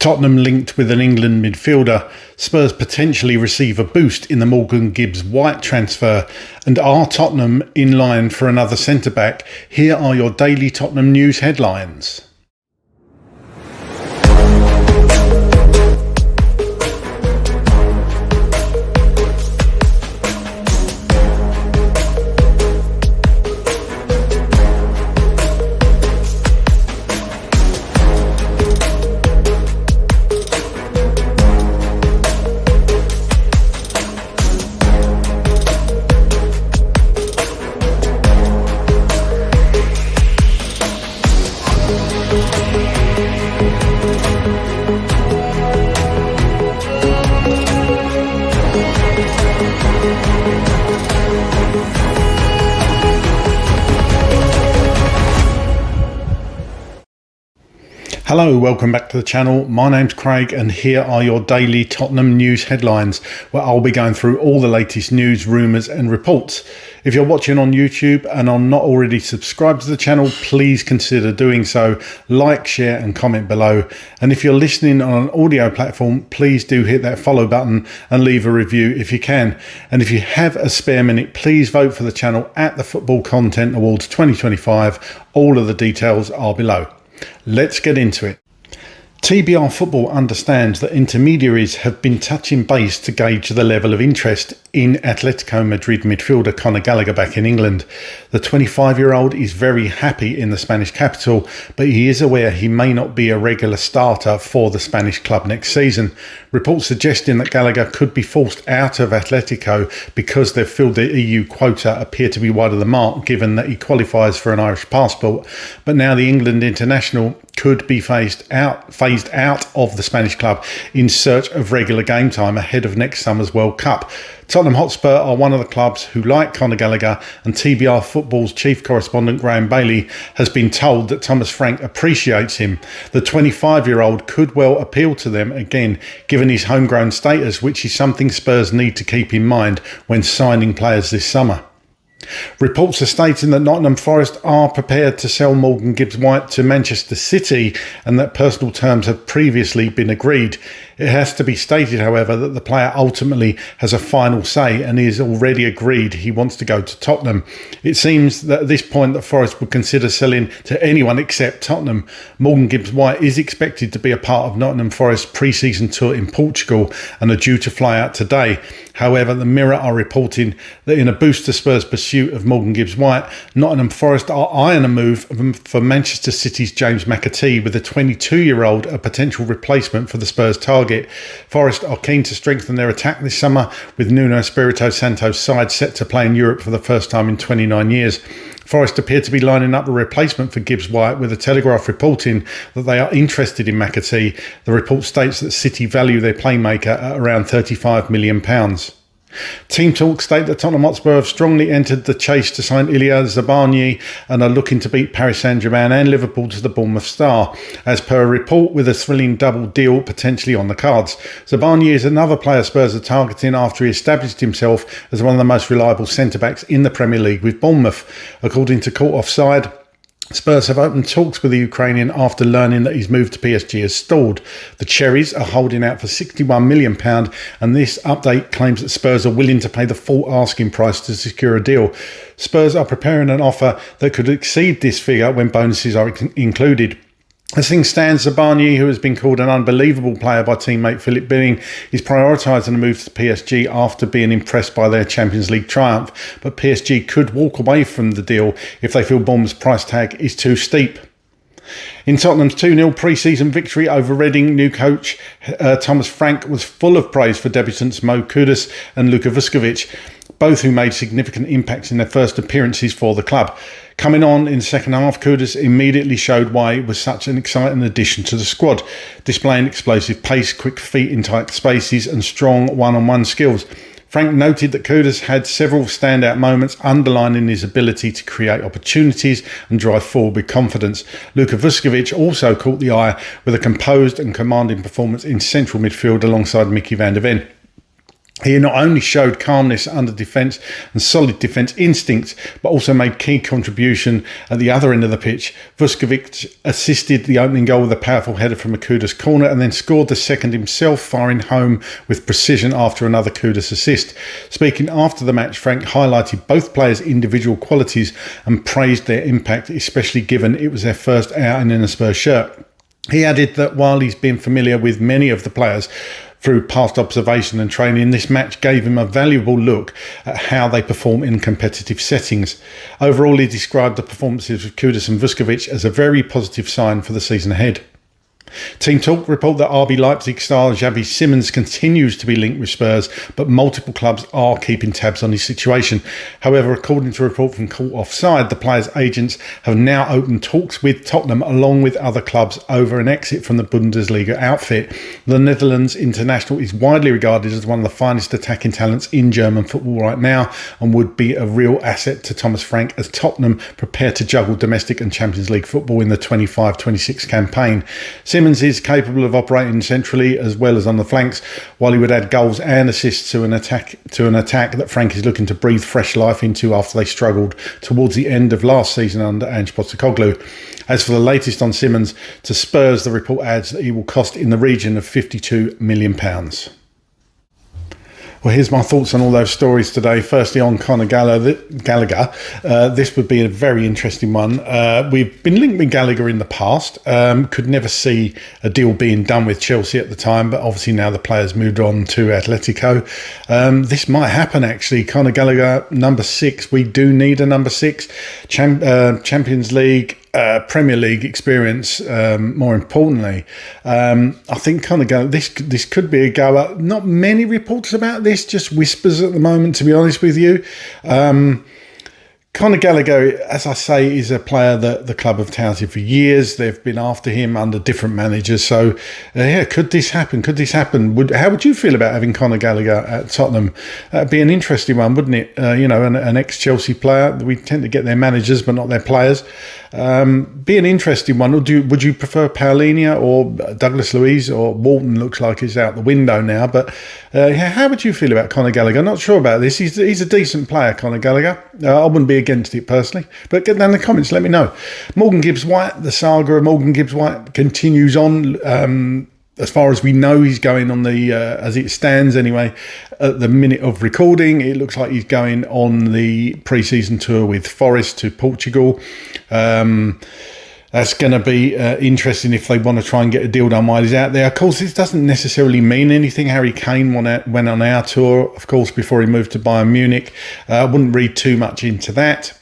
Tottenham linked with an England midfielder. Spurs potentially receive a boost in the Gibbs White transfer. And are Tottenham in line for another centre-back? Here are your daily Tottenham news headlines. Hello, welcome back to the channel. My name's Craig and here are your daily Tottenham news headlines, where I'll be going through all the latest news, rumours and reports. If you're watching on YouTube and are not already subscribed to the channel, please consider doing so. Like, share and comment below. And if you're listening on an audio platform, please do hit that follow button and leave a review if you can. And if you have a spare minute, please vote for the channel at the Football Content Awards 2025. All of the details are below. Let's get into it. TBR Football understands that intermediaries have been touching base to gauge the level of interest in Atletico Madrid midfielder Conor Gallagher back in England. The 25-year-old is very happy in the Spanish capital, but he is aware he may not be a regular starter for the Spanish club next season. Reports suggesting that Gallagher could be forced out of Atletico because they've filled their EU quota appear to be wide of the mark, given that he qualifies for an Irish passport. But now the England international could be phased out of the Spanish club in search of regular game time ahead of next summer's World Cup. Tottenham Hotspur are one of the clubs who like Conor Gallagher, and TBR Football's chief correspondent Graham Bailey has been told that Thomas Frank appreciates him. The 25-year-old could well appeal to them again, given his homegrown status, which is something Spurs need to keep in mind when signing players this summer. Reports are stating that Nottingham Forest are prepared to sell Gibbs White to Manchester City and that personal terms have previously been agreed. It has to be stated, however, that the player ultimately has a final say and he has already agreed he wants to go to Tottenham. It seems that at this point that Forest would consider selling to anyone except Tottenham. Gibbs White is expected to be a part of Nottingham Forest's pre-season tour in Portugal and are due to fly out today. However, the Mirror are reporting that in a boost to Spurs' pursuit of Gibbs White, Nottingham Forest are eyeing a move for Manchester City's James McAtee, with the 22-year-old a potential replacement for the Spurs target. Forest are keen to strengthen their attack this summer, with Nuno Espirito Santo's side set to play in Europe for the first time in 29 years. Forest appear to be lining up a replacement for Gibbs White, with the Telegraph reporting that they are interested in McAtee. The report states that City value their playmaker at around £35 million. Team talks state that Tottenham Hotspur have strongly entered the chase to sign Zabarnyi and are looking to beat Paris Saint-Germain and Liverpool to the Bournemouth star, as per a report with a thrilling double deal potentially on the cards. Zabarnyi is another player Spurs are targeting after he established himself as one of the most reliable centre-backs in the Premier League with Bournemouth. According to Court Offside, Spurs have opened talks with the Ukrainian after learning that his move to PSG has stalled. The Cherries are holding out for £61 million, and this update claims that Spurs are willing to pay the full asking price to secure a deal. Spurs are preparing an offer that could exceed this figure when bonuses are included. As things stand, Zabarnyi, who has been called an unbelievable player by teammate Philip Billing, is prioritising a move to PSG after being impressed by their Champions League triumph, but PSG could walk away from the deal if they feel Bournemouth's price tag is too steep. In Tottenham's 2-0 pre-season victory over Reading, new coach Thomas Frank was full of praise for debutants Kudus and Vuskovic, both who made significant impacts in their first appearances for the club. Coming on in the second half, Kudus immediately showed why he was such an exciting addition to the squad, displaying explosive pace, quick feet in tight spaces and strong one-on-one skills. Frank noted that Kudus had several standout moments, underlining his ability to create opportunities and drive forward with confidence. Vuskovic also caught the eye with a composed and commanding performance in central midfield alongside Mickey van der Ven. He not only showed calmness under defence and solid defence instincts, but also made key contribution at the other end of the pitch. Vuskovic assisted the opening goal with a powerful header from a Kudus corner and then scored the second himself, firing home with precision after another Kudus assist. Speaking after the match, Frank highlighted both players' individual qualities and praised their impact, especially given it was their first outing in a Spurs shirt. He added that while he's been familiar with many of the players through past observation and training, this match gave him a valuable look at how they perform in competitive settings. Overall, he described the performances of Kudus and Vuskovic as a very positive sign for the season ahead. Team Talk report that RB Leipzig star Xavi Simons continues to be linked with Spurs, but multiple clubs are keeping tabs on his situation. However, according to a report from Caught Offside, the player's agents have now opened talks with Tottenham along with other clubs over an exit from the Bundesliga outfit. The Netherlands international is widely regarded as one of the finest attacking talents in German football right now and would be a real asset to Thomas Frank as Tottenham prepare to juggle domestic and Champions League football in the 25-26 campaign. Simmons is capable of operating centrally as well as on the flanks, while he would add goals and assists to an attack that Frank is looking to breathe fresh life into after they struggled towards the end of last season under Ange Postecoglou. As for the latest on Simmons to Spurs, the report adds that he will cost in the region of £52 million. Well, here's my thoughts on all those stories today. Firstly, on Conor Gallagher. This would be a very interesting one. We've been linked with Gallagher in the past. Could never see a deal being done with Chelsea at the time, but obviously now the player's moved on to Atletico. This might happen, actually. Conor Gallagher, number 6. We do need a number 6. Champions League, Premier League experience, more importantly. I think Conor Gallagher, this could be a goer. Not many reports about this, just whispers at the moment, to be honest with you. Conor Gallagher, as I say, is a player that the club have touted for years. They've been after him under different managers. So, could this happen? How would you feel about having Conor Gallagher at Tottenham? That'd be an interesting one, wouldn't it? An ex-Chelsea player. We tend to get their managers, but not their players. Be an interesting one. Would you prefer Paulinho or Douglas Luiz, or Walton? Looks like he's out the window now. But how would you feel about Conor Gallagher? Not sure about this. He's a decent player, Conor Gallagher. I wouldn't be against it personally, but get down in the comments, let me know. Morgan Gibbs White, the saga of Morgan Gibbs White continues on. As far as we know, he's going on the, as it stands anyway, at the minute of recording, it looks like he's going on the pre-season tour with Forest to Portugal. That's going to be interesting if they want to try and get a deal done while he's out there. Of course, this doesn't necessarily mean anything. Harry Kane went on our tour, of course, before he moved to Bayern Munich. I wouldn't read too much into that.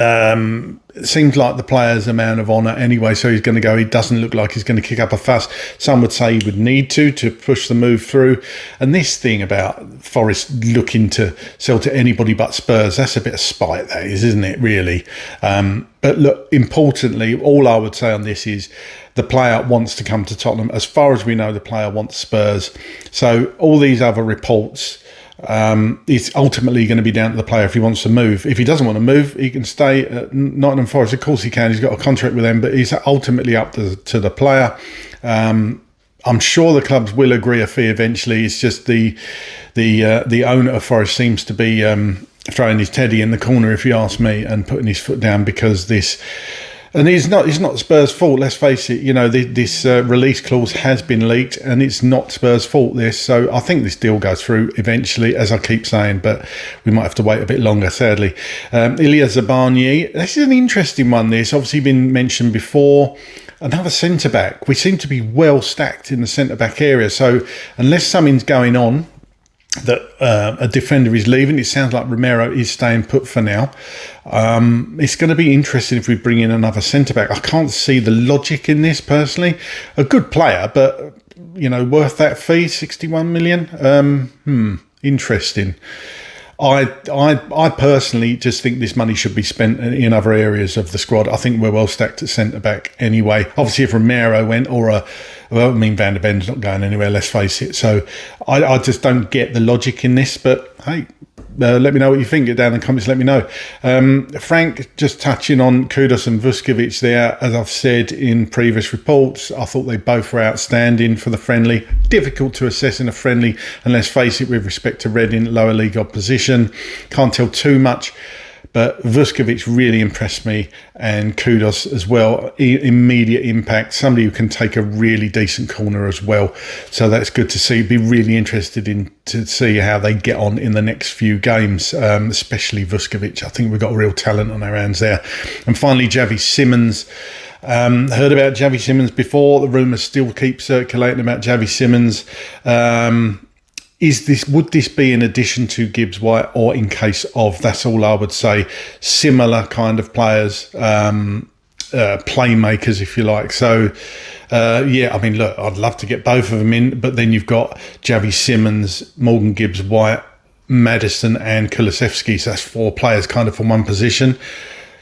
It seems like the player's a man of honour anyway, so he's going to go. He doesn't look like he's going to kick up a fuss. Some would say he would need to push the move through. And this thing about Forest looking to sell to anybody but Spurs, that's a bit of spite, that is, isn't it, really? But look, importantly, all I would say on this is the player wants to come to Tottenham. As far as we know, the player wants Spurs. So all these other reports, it's ultimately going to be down to the player if he wants to move. If he doesn't want to move, he can stay at Nottingham Forest. Of course he can. He's got a contract with them, but it's ultimately up to the player. I'm sure the clubs will agree a fee eventually. It's just the owner of Forest seems to be throwing his teddy in the corner, if you ask me, and putting his foot down because this. And it's not Spurs' fault, let's face it. You know, this release clause has been leaked and it's not Spurs' fault, this. So I think this deal goes through eventually, as I keep saying, but we might have to wait a bit longer, sadly. Ilya Zabarnyi, this is an interesting one, this. Obviously been mentioned before. Another centre-back. We seem to be well stacked in the centre-back area. So unless something's going on, that a defender is leaving. It sounds like Romero is staying put for now. It's going to be interesting if we bring in another centre-back. I can't see the logic in this personally. A good player, but, you know, worth that fee, 61 million. Interesting. I personally just think this money should be spent in other areas of the squad. I think we're well stacked at centre-back anyway. Obviously, if Romero went, Van der Ben's not going anywhere, let's face it. So I just don't get the logic in this. But, hey, let me know what you think. Get down in the comments, let me know. Frank, just touching on Kudus and Vuskovic there, as I've said in previous reports, I thought they both were outstanding for the friendly. Difficult to assess in a friendly, and let's face it, with respect to Reading, lower league opposition. Can't tell too much. But Vuskovic really impressed me, and Kudus as well. Immediate impact, somebody who can take a really decent corner as well. So that's good to see. Be really interested in to see how they get on in the next few games, especially Vuskovic. I think we've got real talent on our hands there. And finally, Javi Simmons. Heard about Javi Simmons before. The rumours still keep circulating about Javi Simmons. Would this be in addition to Gibbs White, or in case of? That's all I would say. Similar kind of players, playmakers, if you like. So, yeah, I mean, look, I'd love to get both of them in, but then you've got Javi Simmons, Morgan Gibbs White, Maddison, and Kulusevski. So that's 4 players kind of from one position.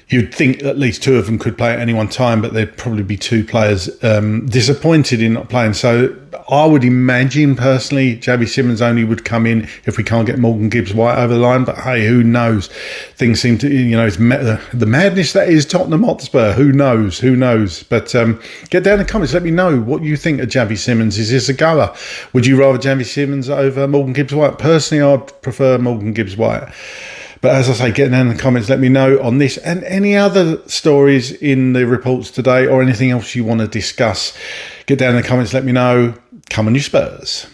You'd think at least 2 of them could play at any one time, but there'd probably be 2 players disappointed in not playing. So I would imagine personally Javi Simmons only would come in if we can't get Morgan Gibbs White over the line. But hey, who knows? Things seem to, it's the madness that is Tottenham Hotspur. Who knows? Who knows? But get down in the comments. Let me know what you think of Javi Simmons. Is this a goer? Would you rather Javi Simmons over Morgan Gibbs White? Personally, I'd prefer Morgan Gibbs White. But as I say, get down in the comments, let me know on this and any other stories in the reports today, or anything else you want to discuss. Get down in the comments, let me know. Come on, you Spurs.